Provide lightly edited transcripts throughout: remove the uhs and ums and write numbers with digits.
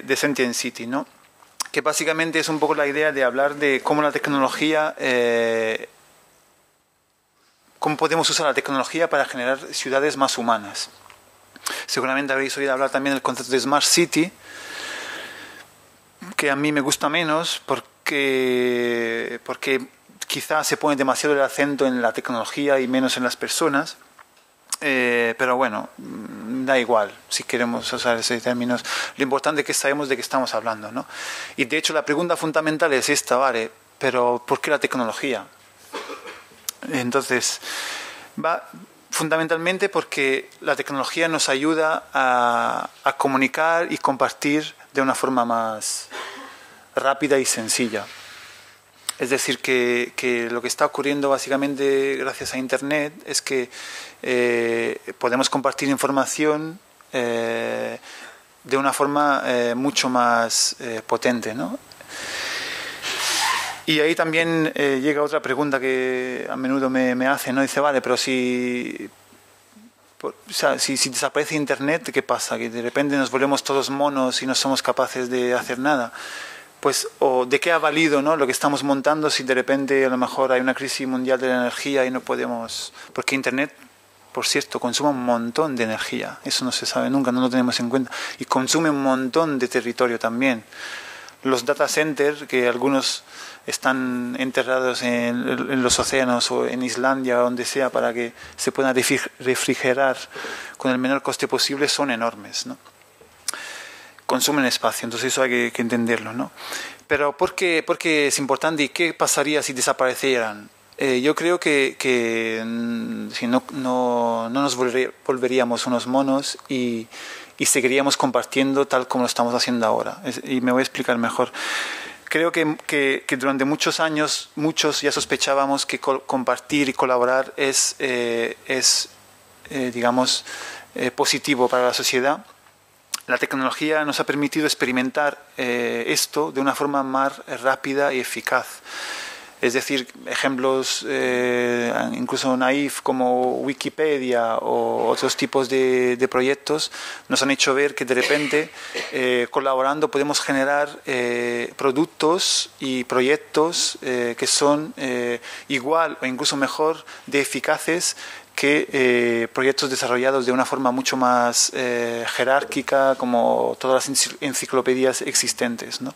de Sentient City, ¿no? Que básicamente es un poco la idea de hablar de cómo la tecnología, cómo podemos usar la tecnología para generar ciudades más humanas. Seguramente habréis oído hablar también del concepto de Smart City, que a mí me gusta menos porque quizás se pone demasiado el acento en la tecnología y menos en las personas. Pero bueno, da igual si queremos usar ese término. Lo importante es que sabemos de qué estamos hablando, ¿no? Y de hecho la pregunta fundamental es esta, ¿vale? Pero ¿por qué la tecnología? Entonces, fundamentalmente porque la tecnología nos ayuda a comunicar y compartir de una forma más rápida y sencilla. Es decir, que lo que está ocurriendo básicamente gracias a Internet es que podemos compartir información de una forma mucho más potente, ¿no? Y ahí también llega otra pregunta que a menudo me hacen, ¿no? Dice, vale, pero si desaparece Internet, ¿qué pasa? Que de repente nos volvemos todos monos y no somos capaces de hacer nada. Pues, o de qué ha valido, ¿no?, lo que estamos montando si de repente a lo mejor hay una crisis mundial de la energía y no podemos... Porque Internet, por cierto, consume un montón de energía. Eso no se sabe nunca, no lo tenemos en cuenta. Y consume un montón de territorio también. Los data centers, que algunos están enterrados en los océanos o en Islandia o donde sea para que se puedan refrigerar con el menor coste posible, son enormes, ¿no? Consumen espacio, entonces eso hay que entenderlo, ¿no? Pero ¿por qué es importante y qué pasaría si desaparecieran? Yo creo que si no nos volveríamos unos monos y seguiríamos compartiendo tal como lo estamos haciendo ahora. Y me voy a explicar mejor. Creo que durante muchos años muchos ya sospechábamos que compartir y colaborar es positivo para la sociedad. La tecnología nos ha permitido experimentar esto de una forma más rápida y eficaz. Es decir, ejemplos incluso naif como Wikipedia o otros tipos de proyectos nos han hecho ver que de repente colaborando podemos generar productos y proyectos que son igual o incluso mejor de eficaces que proyectos desarrollados de una forma mucho más jerárquica, como todas las enciclopedias existentes, ¿no?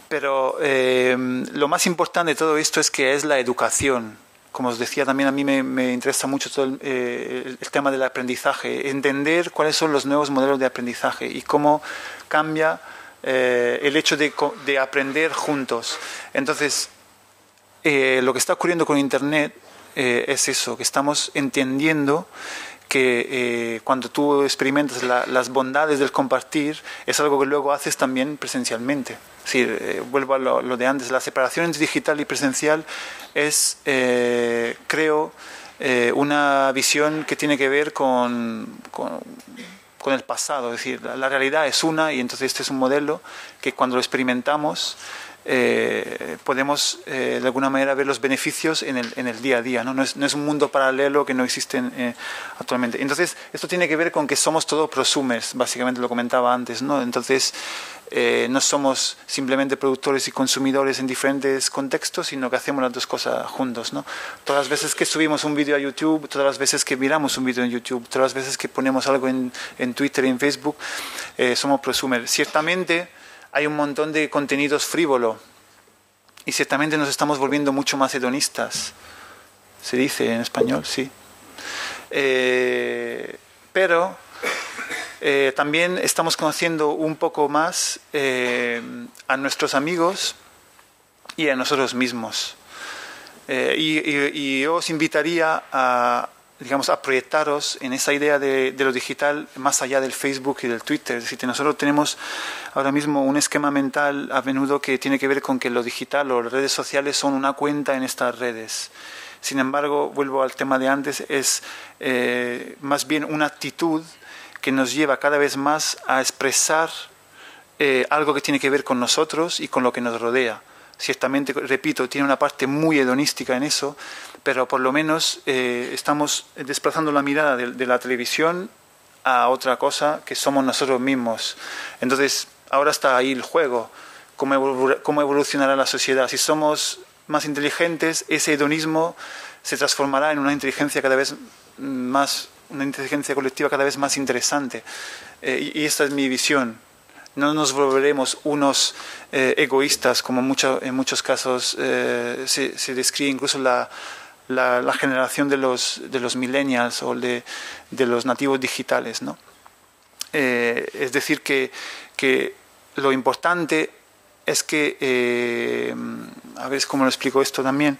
Pero lo más importante de todo esto es que es la educación. Como os decía, también a mí me interesa mucho todo el tema del aprendizaje, entender cuáles son los nuevos modelos de aprendizaje y cómo cambia el hecho de aprender juntos. Entonces, lo que está ocurriendo con Internet es eso, que estamos entendiendo que cuando tú experimentas las bondades del compartir, es algo que luego haces también presencialmente. Es decir, vuelvo a lo de antes, la separación entre digital y presencial es, creo, una visión que tiene que ver con el pasado. Es decir, la realidad es una y entonces este es un modelo que cuando lo experimentamos podemos de alguna manera ver los beneficios en el día a día, ¿no? No es un mundo paralelo que no existe actualmente. Entonces esto tiene que ver con que somos todos prosumers, básicamente lo comentaba antes, ¿no? Entonces no somos simplemente productores y consumidores en diferentes contextos, sino que hacemos las dos cosas juntos, ¿no? Todas las veces que subimos un vídeo a YouTube, todas las veces que miramos un vídeo en YouTube, todas las veces que ponemos algo en Twitter y en Facebook, somos prosumers. Ciertamente hay un montón de contenidos frívolo y ciertamente nos estamos volviendo mucho más hedonistas. ¿Se dice en español? Sí. Pero también estamos conociendo un poco más a nuestros amigos y a nosotros mismos. Y yo os invitaría a proyectaros en esa idea de lo digital más allá del Facebook y del Twitter. Es decir, que nosotros tenemos ahora mismo un esquema mental a menudo que tiene que ver con que lo digital o las redes sociales son una cuenta en estas redes. Sin embargo, vuelvo al tema de antes, es más bien una actitud que nos lleva cada vez más a expresar algo que tiene que ver con nosotros y con lo que nos rodea. Ciertamente, repito, tiene una parte muy hedonística en eso, pero por lo menos estamos desplazando la mirada de la televisión a otra cosa que somos nosotros mismos. Entonces, ahora está ahí el juego. ¿Cómo evolucionará la sociedad? Si somos más inteligentes, ese hedonismo se transformará en una inteligencia cada vez más, una inteligencia colectiva cada vez más interesante. Y esta es mi visión. No nos volveremos unos egoístas, como en muchos casos se describe incluso la generación de los millennials o de los nativos digitales, ¿no? Es decir, que lo importante es que, a ver cómo lo explico esto también,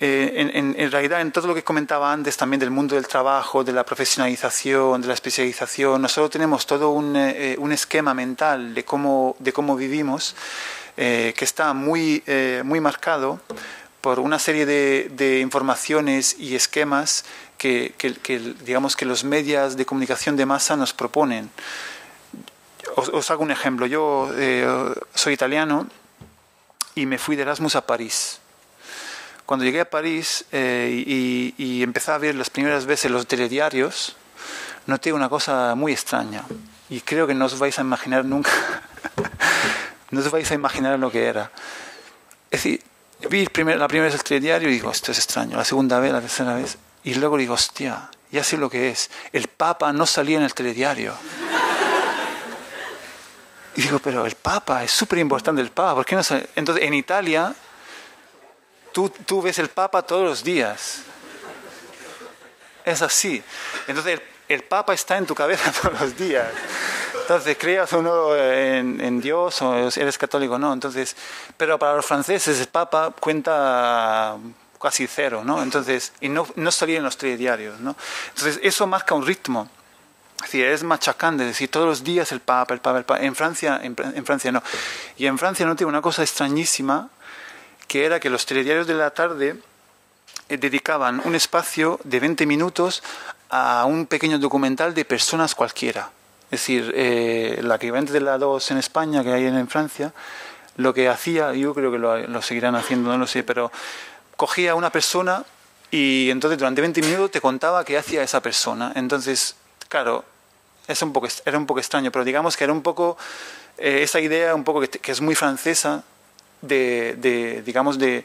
en realidad en todo lo que comentaba antes también del mundo del trabajo, de la profesionalización, de la especialización, nosotros tenemos todo un esquema mental de cómo vivimos que está muy marcado por una serie de informaciones y esquemas que digamos que los medios de comunicación de masa nos proponen. Os hago un ejemplo. Yo soy italiano y me fui de Erasmus a París. Cuando llegué a París y empecé a ver las primeras veces los telediarios, noté una cosa muy extraña y creo que no os vais a imaginar nunca no os vais a imaginar lo que era. Es decir, vi la primera vez el telediario y digo, esto es extraño. La segunda vez, la tercera vez, y luego digo, hostia, ya sé lo que es. El Papa no salía en el telediario. Y digo, pero el Papa, es súper importante el Papa, ¿por qué no sale? Entonces, en Italia, tú ves el Papa todos los días. Es así. Entonces, el Papa está en tu cabeza todos los días. Entonces, creas o no en Dios o eres católico o no. Entonces, pero para los franceses el Papa cuenta casi cero, ¿no? Entonces, y no salía en los telediarios, ¿no? Entonces, eso marca un ritmo. Es decir, es machacante, es decir, todos los días el Papa, el Papa, el Papa. En Francia no. Y en Francia noté una cosa extrañísima, que era que los telediarios de la tarde dedicaban un espacio de 20 minutos a un pequeño documental de personas cualquiera. Es decir, la equivalente de la 2 en España, que hay en Francia, lo que hacía, yo creo que lo seguirán haciendo, no lo sé, pero cogía a una persona y entonces durante 20 minutos te contaba qué hacía esa persona. Entonces, claro, era un poco extraño, pero digamos que era un poco esa idea un poco que es muy francesa digamos de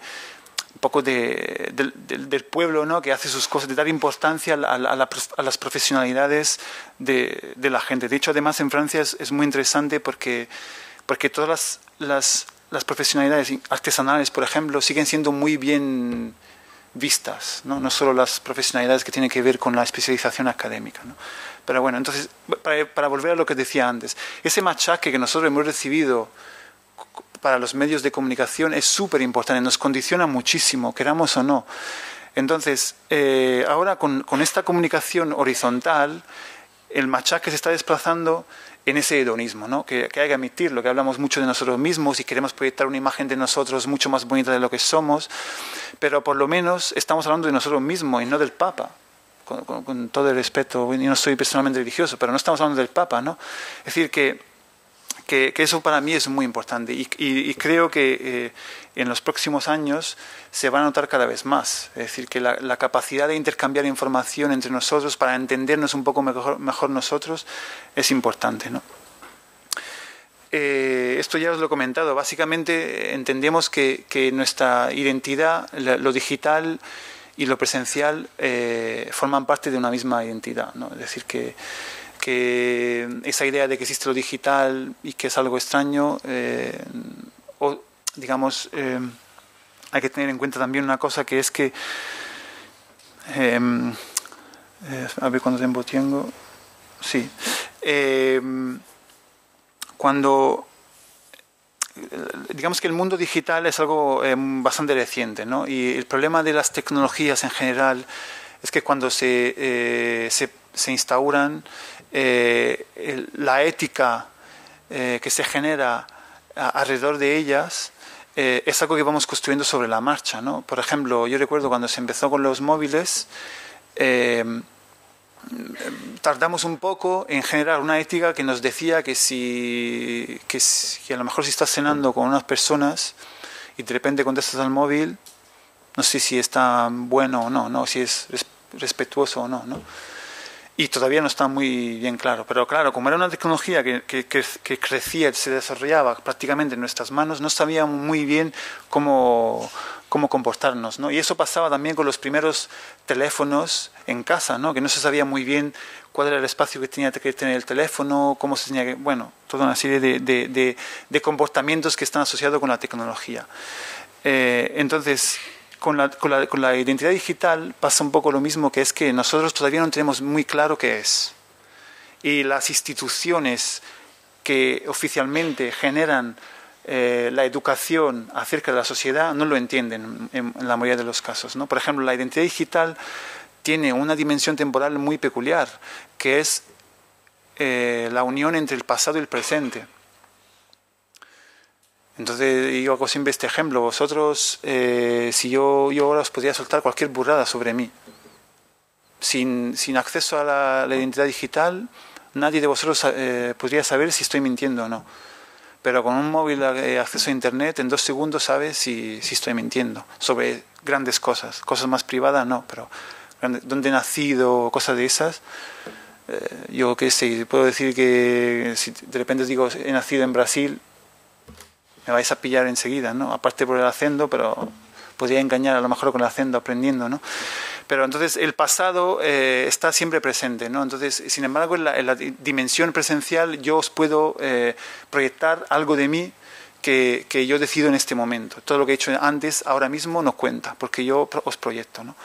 un poco del pueblo, ¿no? Que hace sus cosas, de dar importancia a las profesionalidades de la gente. De hecho, además en Francia es muy interesante porque todas las profesionalidades artesanales, por ejemplo, siguen siendo muy bien vistas, ¿no? No solo las profesionalidades que tienen que ver con la especialización académica, ¿no? Pero bueno, entonces, para volver a lo que decía antes, ese machaque que nosotros hemos recibido para los medios de comunicación es súper importante, nos condiciona muchísimo, queramos o no. Entonces, ahora con esta comunicación horizontal, el machaque se está desplazando en ese hedonismo, ¿no? Que hay que admitirlo, que hablamos mucho de nosotros mismos y queremos proyectar una imagen de nosotros mucho más bonita de lo que somos, pero por lo menos estamos hablando de nosotros mismos y no del Papa. Con todo el respeto, yo no soy personalmente religioso, pero no estamos hablando del Papa, ¿no? Es decir, que eso para mí es muy importante y creo que en los próximos años se va a notar cada vez más. Es decir, que la capacidad de intercambiar información entre nosotros para entendernos un poco mejor nosotros es importante, ¿no? Esto ya os lo he comentado. Básicamente entendemos que nuestra identidad, lo digital y lo presencial forman parte de una misma identidad, ¿no? Es decir, que esa idea de que existe lo digital y que es algo extraño, o digamos, hay que tener en cuenta también una cosa, que es que, a ver cuánto tiempo tengo, sí, cuando digamos que el mundo digital es algo bastante reciente, ¿no? Y el problema de las tecnologías en general es que cuando se instauran, la ética que se genera alrededor de ellas es algo que vamos construyendo sobre la marcha, ¿no? Por ejemplo, yo recuerdo cuando se empezó con los móviles, tardamos un poco en generar una ética que nos decía que a lo mejor si estás cenando con unas personas y de repente contestas al móvil, no sé si está bueno o no, si es respetuoso o no, ¿no? y todavía no está muy bien claro. Pero claro, como era una tecnología que crecía, se desarrollaba prácticamente en nuestras manos, no sabíamos muy bien cómo comportarnos, ¿no? Y eso pasaba también con los primeros teléfonos en casa, ¿no? Que no se sabía muy bien cuál era el espacio que tenía que tener el teléfono, cómo se tenía que... Bueno, toda una serie de comportamientos que están asociados con la tecnología. Entonces, con la identidad digital pasa un poco lo mismo, que es que nosotros todavía no tenemos muy claro qué es. Y las instituciones que oficialmente generan la educación acerca de la sociedad no lo entienden en la mayoría de los casos, ¿no? Por ejemplo, la identidad digital tiene una dimensión temporal muy peculiar, que es la unión entre el pasado y el presente. Entonces yo hago siempre este ejemplo. Vosotros, si yo ahora os podría soltar cualquier burrada sobre mí, sin acceso a la identidad digital, nadie de vosotros podría saber si estoy mintiendo o no. Pero con un móvil acceso a internet, en 2 segundos sabes si estoy mintiendo sobre grandes cosas. Cosas más privadas no, pero dónde he nacido, cosas de esas. Yo qué sé, puedo decir que si de repente os digo he nacido en Brasil, me vais a pillar enseguida, ¿no? Aparte por el acento, pero podría engañar a lo mejor con el acento aprendiendo, ¿no? Pero entonces el pasado está siempre presente, ¿no? Entonces, sin embargo, en la dimensión presencial yo os puedo proyectar algo de mí que yo decido en este momento. Todo lo que he hecho antes, ahora mismo, no cuenta, porque yo os proyecto, ¿no?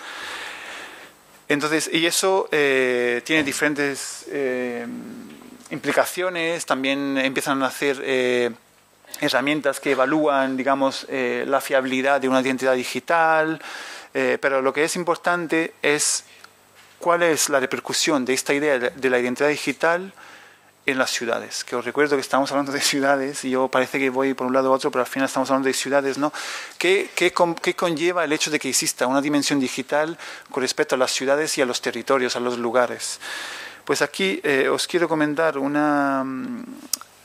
Entonces, y eso tiene diferentes implicaciones. También empiezan a hacer herramientas que evalúan, digamos, la fiabilidad de una identidad digital, pero lo que es importante es cuál es la repercusión de esta idea de la identidad digital en las ciudades. Que os recuerdo que estamos hablando de ciudades y yo parece que voy por un lado u otro, pero al final estamos hablando de ciudades, ¿no? ¿Qué conlleva el hecho de que exista una dimensión digital con respecto a las ciudades y a los territorios, a los lugares? Pues aquí os quiero comentar una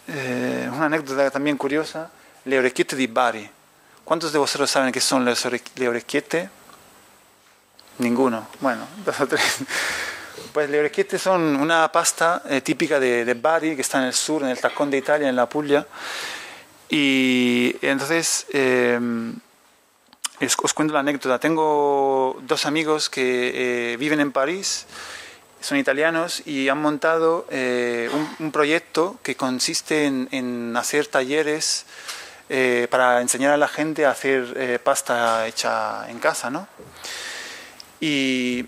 anécdota también curiosa, le orecchiette di Bari. ¿Cuántos de vosotros saben qué son le orecchiette? Ninguno. Bueno, 2 o 3. Pues le orecchiette son una pasta típica de Bari, que está en el sur, en el Tacón de Italia, en la Puglia. Y entonces, os cuento la anécdota. Tengo 2 amigos que viven en París, son italianos y han montado un proyecto que consiste en hacer talleres para enseñar a la gente a hacer pasta hecha en casa, ¿no? Y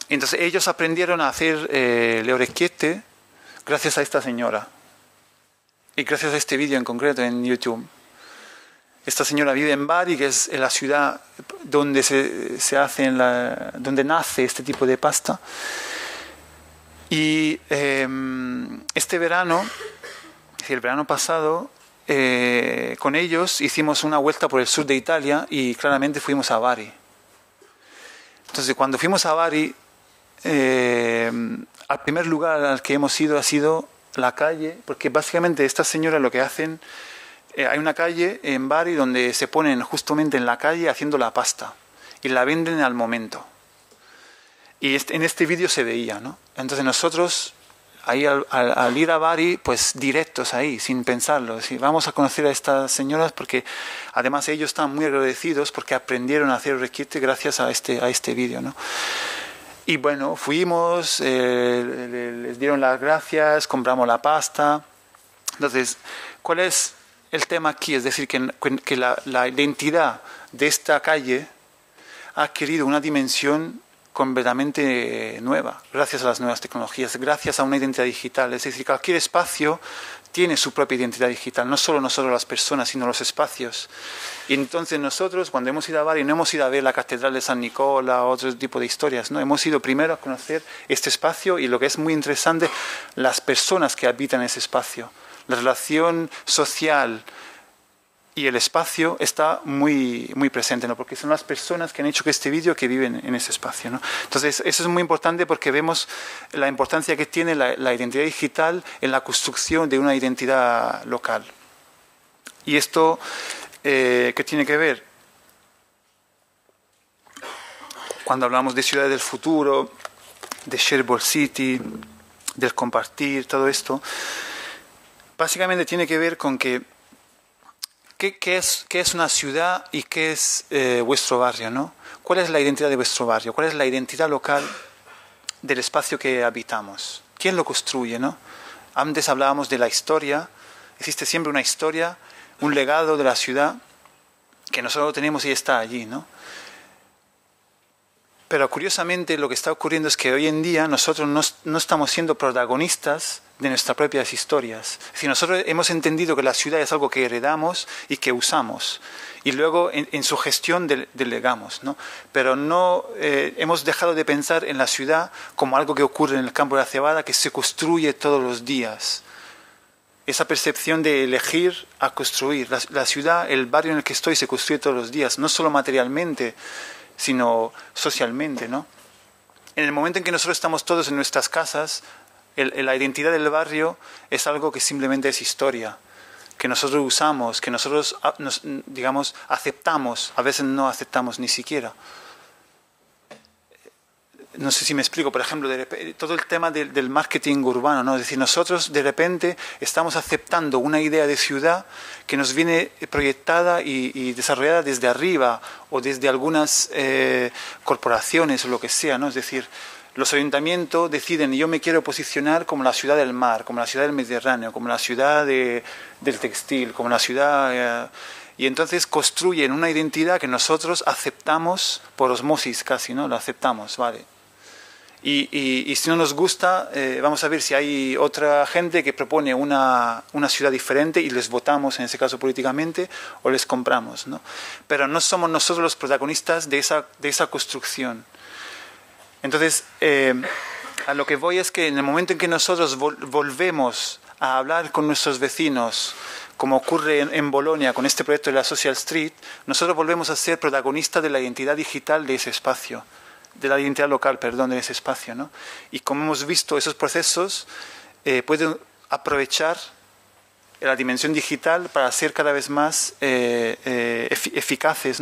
entonces ellos aprendieron a hacer le orecchiette gracias a esta señora y gracias a este vídeo en concreto en YouTube. Esta señora vive en Bari, que es la ciudad donde se hace donde nace este tipo de pasta. Y este verano, es decir, el verano pasado, con ellos hicimos una vuelta por el sur de Italia y claramente fuimos a Bari. Entonces, cuando fuimos a Bari, al primer lugar al que hemos ido ha sido la calle, porque básicamente estas señoras lo que hacen, hay una calle en Bari donde se ponen justamente en la calle haciendo la pasta y la venden al momento. Y en este vídeo se veía, ¿no? Entonces nosotros, ahí al ir a Bari, pues directos ahí, sin pensarlo. Es decir, vamos a conocer a estas señoras porque además ellos están muy agradecidos porque aprendieron a hacer orecchiette gracias a este vídeo, ¿no? Y bueno, fuimos, les dieron las gracias, compramos la pasta. Entonces, ¿cuál es el tema aquí? Es decir, que la identidad de esta calle ha adquirido una dimensión completamente nueva, gracias a las nuevas tecnologías, gracias a una identidad digital. Es decir, cualquier espacio tiene su propia identidad digital, no solo nosotros las personas, sino los espacios. Y entonces nosotros, cuando hemos ido a Bari, no hemos ido a ver la Catedral de San Nicola o otro tipo de historias, ¿no? Hemos ido primero a conocer este espacio y lo que es muy interesante, las personas que habitan ese espacio. La relación social y el espacio está muy, muy presente, ¿no? Porque son las personas que han hecho este vídeo que viven en ese espacio, ¿no? Entonces, eso es muy importante porque vemos la importancia que tiene la identidad digital en la construcción de una identidad local. Y esto, ¿qué tiene que ver? Cuando hablamos de ciudades del futuro, de Shareable City, del compartir, todo esto, básicamente tiene que ver con qué es una ciudad y qué es vuestro barrio, ¿no? ¿Cuál es la identidad de vuestro barrio? ¿Cuál es la identidad local del espacio que habitamos? ¿Quién lo construye, no? Antes hablábamos de la historia. Existe siempre una historia, un legado de la ciudad que nosotros tenemos y está allí, ¿no? Pero curiosamente lo que está ocurriendo es que hoy en día nosotros no estamos siendo protagonistas de nuestras propias historias. Es decir, nosotros hemos entendido que la ciudad es algo que heredamos y que usamos. Y luego en su gestión delegamos, ¿no? Pero no hemos dejado de pensar en la ciudad como algo que ocurre en el campo de la cebada, que se construye todos los días. Esa percepción de elegir a construir. La ciudad, el barrio en el que estoy, se construye todos los días, no solo materialmente, sino socialmente, ¿no? En el momento en que nosotros estamos todos en nuestras casas, la identidad del barrio es algo que simplemente es historia, que nosotros usamos, que nosotros, digamos, aceptamos, a veces no aceptamos ni siquiera. No sé si me explico, por ejemplo, todo el tema del marketing urbano, ¿no? Es decir, nosotros de repente estamos aceptando una idea de ciudad que nos viene proyectada y desarrollada desde arriba o desde algunas corporaciones o lo que sea, ¿no? Es decir, los ayuntamientos deciden, yo me quiero posicionar como la ciudad del mar, como la ciudad del Mediterráneo, como la ciudad del textil, como la ciudad... y entonces construyen una identidad que nosotros aceptamos por osmosis casi, ¿no? Lo aceptamos, ¿vale? Y si no nos gusta, vamos a ver si hay otra gente que propone una ciudad diferente y les votamos, en ese caso políticamente, o les compramos, ¿no? Pero no somos nosotros los protagonistas de esa construcción. Entonces, a lo que voy es que en el momento en que nosotros volvemos a hablar con nuestros vecinos, como ocurre en Bolonia con este proyecto de la Social Street, nosotros volvemos a ser protagonistas de la identidad digital de ese espacio, de la identidad local, perdón, de ese espacio, ¿no? Y como hemos visto, esos procesos pueden aprovechar la dimensión digital para ser cada vez más eficaces, ¿no?